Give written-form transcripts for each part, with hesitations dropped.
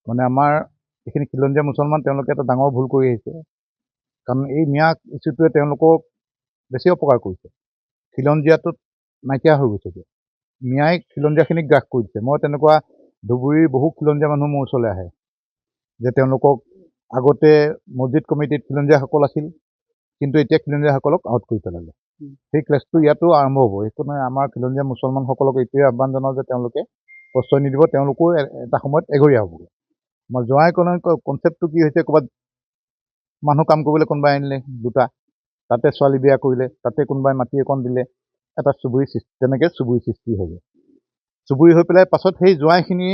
মানে আমাৰ এইখিনি খিলঞ্জীয়া মুছলমান তেওঁলোকে এটা ডাঙৰ ভুল কৰি আহিছে। কাৰণ এই মিয়া ইছ্যুটোৱে তেওঁলোকক বেছি অপকাৰ কৰিছে। খিলঞ্জীয়াটোত নাইকিয়া হৈ গৈছে। মিয়াই খিলঞ্জীয়াখিনিক গ্ৰাস কৰি দিছে। মই তেনেকুৱা ধুবুৰীৰ বহু খিলঞ্জীয়া মানুহ মোৰ ওচৰলৈ আহে যে তেওঁলোকক আগতে মছজিদ কমিটিত খিলঞ্জীয়াসকল আছিল, কিন্তু এতিয়া খিলঞ্জীয়াসকলক আউট কৰি পেলালে। সেই ক্লেছটো ইয়াতো আৰম্ভ হ'ব। সেইকাৰণে আমাৰ খিলঞ্জীয়া মুছলমানসকলক এইটোৱে আহ্বান জনাওঁ যে তেওঁলোকে প্ৰশ্ৰয় নিদিব, তেওঁলোকো এটা সময়ত এঘৰীয়া হ'বগৈ। আমাৰ জোৱাই কনচেপ্টটো কি হৈছে, ক'ৰবাত মানুহ কাম কৰিবলৈ কোনোবাই আনিলে দুটা, তাতে ছোৱালী বিয়া কৰিলে, তাতে কোনোবাই মাটি অকণ দিলে, এটা চুবুৰী সৃষ্টি, তেনেকৈ চুবুৰী সৃষ্টি হৈ যায়। চুবুৰী হৈ পেলাই পাছত সেই জোৱাইখিনি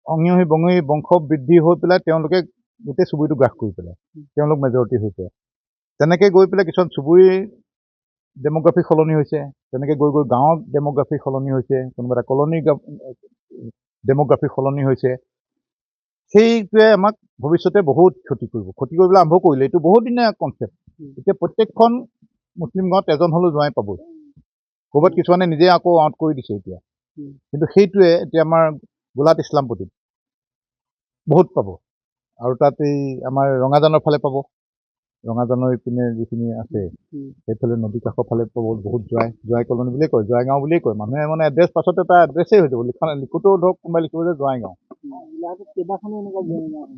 অঙি বঙি বংশ বৃদ্ধি হৈ পেলাই তেওঁলোকে গোটেই চুবুৰীটো গ্ৰাস কৰি পেলাই, তেওঁলোক মেজৰিটি হৈ পৰে। তেনেকৈ গৈ পেলাই কিছুমান চুবুৰীৰ ডেম'গ্ৰাফি সলনি হৈছে, তেনেকৈ গৈ গৈ গাঁৱৰ ডেম'গ্ৰাফি সলনি হৈছে, কোনোবা এটা কলনীৰ ডেম'গ্ৰাফি সলনি হৈছে। সেইটোৱে আমাক ভৱিষ্যতে বহুত ক্ষতি কৰিব, ক্ষতি কৰিবলৈ আৰম্ভ কৰিলে। এইটো বহুত দিনীয়া কনচেপ্ট। এতিয়া প্ৰত্যেকখন মুছলিম গাঁৱত এজন হ'লেও জোৱাই পাবই। ক'ৰবাত কিছুমানে নিজে আকৌ আউট কৰি দিছে এতিয়া, কিন্তু সেইটোৱে এতিয়া আমাৰ গোলাট ইছলামপট্টিত বহুত পাব। আৰু তাত এই আমাৰ ৰঙাজানৰ ফালে পাব, ৰঙাজানৰ ইপিনে যিখিনি আছে সেইফালে নদী কাষৰ ফালে পাব বহুত জোৱাই কলনী বুলিয়ে কয়, জোৱাই গাঁও বুলিয়ে কয়। মানুহে মানে এড্ৰেছ পাছত এটা এড্ৰেছেই হৈ যাব, লিখোতেও ধৰক কোনোবাই লিখিব যে জোৱাই গাঁও।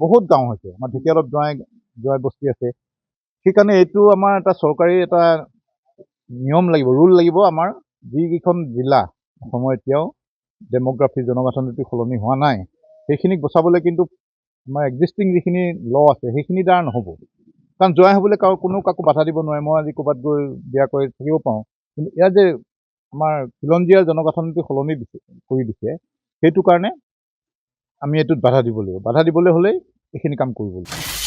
বহুত গাঁও হৈছে, আমাৰ ঢেকীয়ালত জোৱাই বস্তি আছে। সেইকাৰণে এইটো আমাৰ এটা চৰকাৰী এটা নিয়ম লাগিব, ৰুল লাগিব। আমাৰ যিকেইখন জিলা অসমৰ এতিয়াও ডেম'গ্ৰাফি জনগাঁথনিটো সলনি হোৱা নাই, সেইখিনিক বচাবলৈ কিন্তু আমাৰ এক্সিষ্টিং যিখিনি ল আছে সেইখিনিৰ দ্বাৰা নহ'ব। কাৰণ জোৱাই হ'বলৈ কোনো কাকো বাধা দিব নোৱাৰে। মই আজি ক'ৰবাত গৈ বিয়া কৰি থাকিব পাৰোঁ, কিন্তু ইয়াত যে আমাৰ খিলঞ্জীয়াৰ জনগাঁথনিটো সলনি কৰি দিছে, সেইটো কাৰণে আমি এইটোত বাধা দিব লাগিব। বাধা দিবলৈ হ'লেই এইখিনি কাম কৰিব লাগিব।